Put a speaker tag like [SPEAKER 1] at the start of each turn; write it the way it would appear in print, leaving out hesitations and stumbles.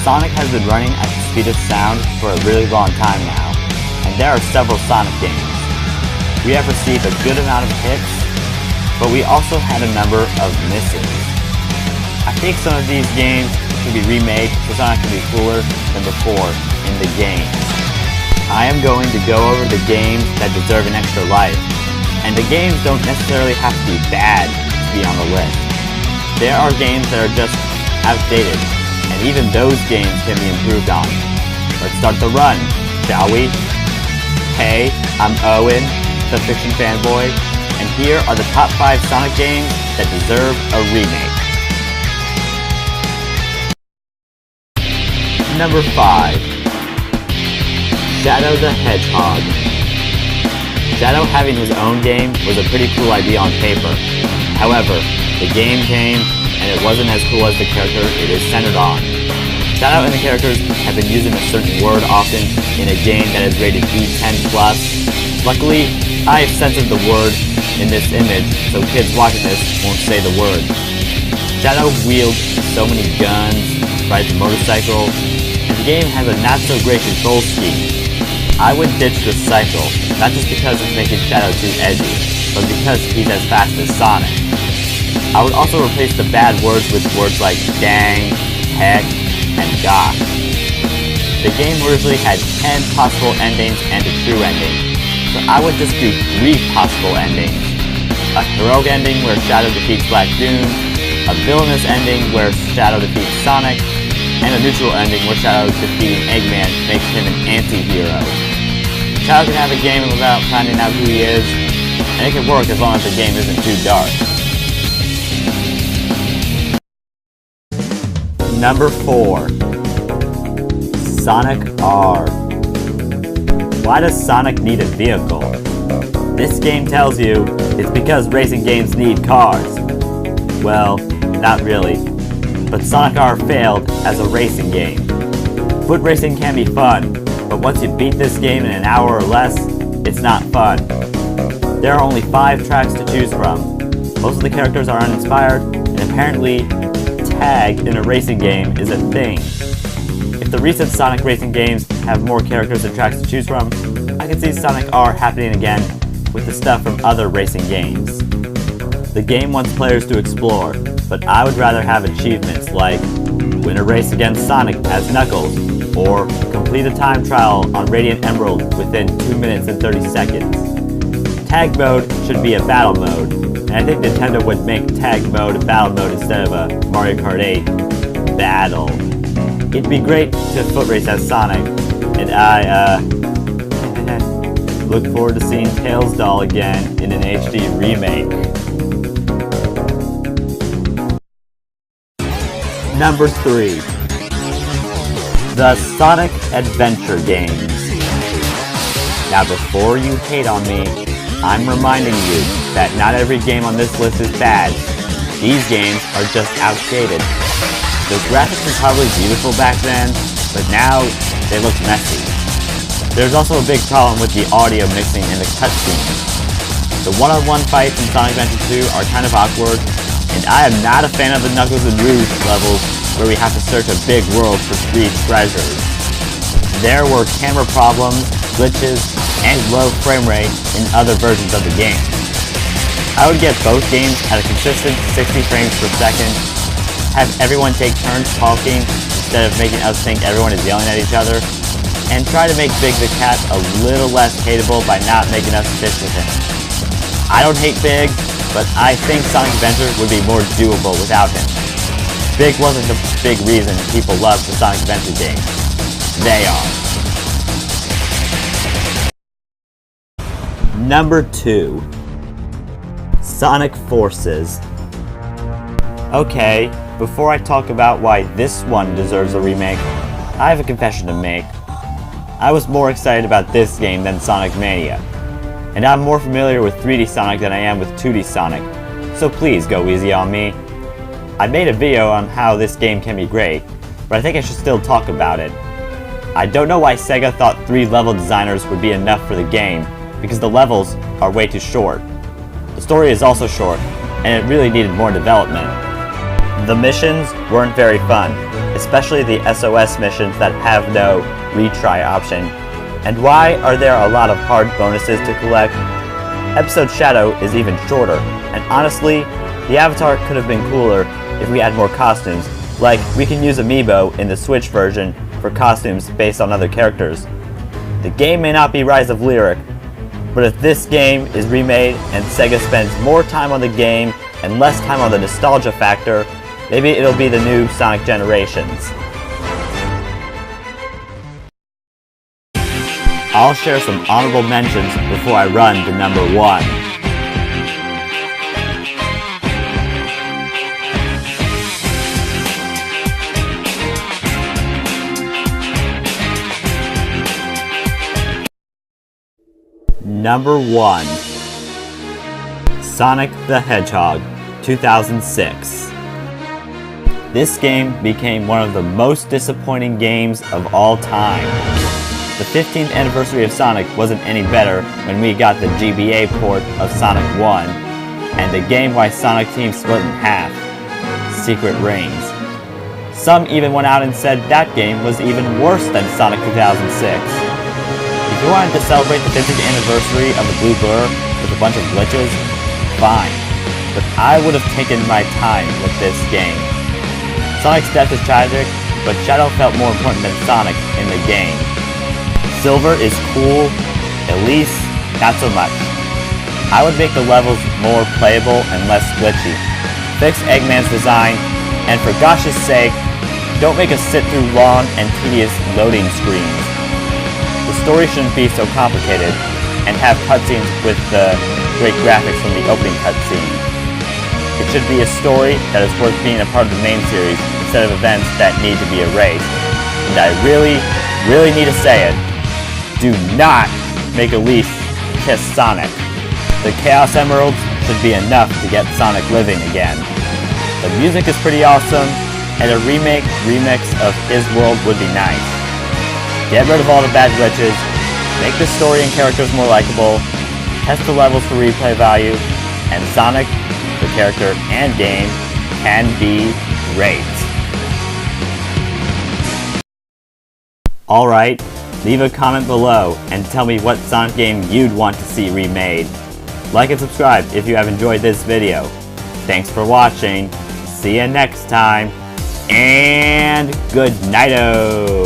[SPEAKER 1] Sonic has been running at the speed of sound for a really long time now, and there are several Sonic games. We have received a good amount of hits, but we also had a number of misses. I think some of these games should be remade so Sonic can be cooler than before in the game. I am going to go over the games that deserve an extra life, and the games don't necessarily have to be bad to be on the list. There are games that are just outdated, and even those games can be improved on. Let's start the run, shall we? Hey, I'm Owen, the Fiction Fanboy, and here are the top 5 Sonic games that deserve a remake. Number 5. Shadow the Hedgehog. Shadow having his own game was a pretty cool idea on paper. However, the game came, and it wasn't as cool as the character it is centered on. Shadow and the characters have been using a certain word often in a game that is rated E10+. Luckily, I have censored the word in this image, so kids watching this won't say the word. Shadow wields so many guns, rides a motorcycle, and the game has a not-so-great control scheme. I would ditch the cycle, not just because it's making Shadow too edgy, but because he's as fast as Sonic. I would also replace the bad words with words like dang, heck, and gosh. The game originally had 10 possible endings and a true ending, so I would just do 3 possible endings. A heroic ending where Shadow defeats Black Doom, a villainous ending where Shadow defeats Sonic, and a neutral ending where Shadow defeating Eggman makes him an anti-hero. Shadow can have a game without finding out who he is, and it can work as long as the game isn't too dark. Number 4. Sonic R. Why does Sonic need a vehicle? This game tells you it's because racing games need cars. Well, not really. But Sonic R failed as a racing game. Foot racing can be fun, but once you beat this game in an hour or less, it's not fun. There are only 5 tracks to choose from. Most of the characters are uninspired, and apparently, tag in a racing game is a thing. If the recent Sonic racing games have more characters and tracks to choose from, I can see Sonic R happening again with the stuff from other racing games. The game wants players to explore, but I would rather have achievements like win a race against Sonic as Knuckles, or complete a time trial on Radiant Emerald within 2 minutes and 30 seconds. Tag mode should be a battle mode, and I think Nintendo would make tag mode a battle mode instead of a Mario Kart 8 battle. It'd be great to foot race as Sonic, and I look forward to seeing Tails Doll again in an HD remake. Number 3. The Sonic Adventure games. Now before you hate on me, I'm reminding you that not every game on this list is bad. These games are just outdated. The graphics were probably beautiful back then, but now they look messy. There's also a big problem with the audio mixing and the cutscenes. The one-on-one fights in Sonic Adventure 2 are kind of awkward, and I am not a fan of the Knuckles and Rouge levels where we have to search a big world for 3 treasures. There were camera problems, glitches, and low frame rate in other versions of the game. I would get both games at a consistent 60 frames per second, have everyone take turns talking instead of making us think everyone is yelling at each other, and try to make Big the Cat a little less hateable by not making us fish with him. I don't hate Big, but I think Sonic Adventure would be more doable without him. Big wasn't the big reason people love the Sonic Adventure game. They are. Number 2. Sonic Forces. Okay, before I talk about why this one deserves a remake, I have a confession to make. I was more excited about this game than Sonic Mania, and I'm more familiar with 3D Sonic than I am with 2D Sonic, so please go easy on me. I made a video on how this game can be great, but I think I should still talk about it. I don't know why Sega thought 3 level designers would be enough for the game, because the levels are way too short. The story is also short, and it really needed more development. The missions weren't very fun. especially the SOS missions that have no retry option? And why are there a lot of hard bonuses to collect? Episode Shadow is even shorter, and honestly, the avatar could have been cooler if we had more costumes, like we can use Amiibo in the Switch version for costumes based on other characters. The game may not be Rise of Lyric, but if this game is remade and Sega spends more time on the game and less time on the nostalgia factor, maybe it'll be the new Sonic Generations. I'll share some honorable mentions before I run to number 1. Number 1. Sonic the Hedgehog, 2006. This game became one of the most disappointing games of all time. The 15th anniversary of Sonic wasn't any better when we got the GBA port of Sonic 1, and the game-wide Sonic team split in half, Secret Rings. Some even went out and said that game was even worse than Sonic 2006. If you wanted to celebrate the 50th anniversary of the Blue Blur with a bunch of glitches, fine, but I would have taken my time with this game. Sonic's death is tragic, but Shadow felt more important than Sonic in the game. Silver is cool, Elise, not so much. I would make the levels more playable and less glitchy. Fix Eggman's design, and for gosh's sake, don't make us sit through long and tedious loading screens. The story shouldn't be so complicated, and have cutscenes with the great graphics from the opening cutscene. It should be a story that is worth being a part of the main series instead of events that need to be erased. And I really need to say it. Do not make Elise kiss Sonic. The Chaos Emeralds should be enough to get Sonic living again. The music is pretty awesome, and a remix of His World would be nice. Get rid of all the bad glitches, make the story and characters more likable, test the levels for replay value, and Sonic, the character and game, can be great. Alright, leave a comment below and tell me what Sonic game you'd want to see remade. Like and subscribe if you have enjoyed this video. Thanks for watching, see you next time, and good night-o!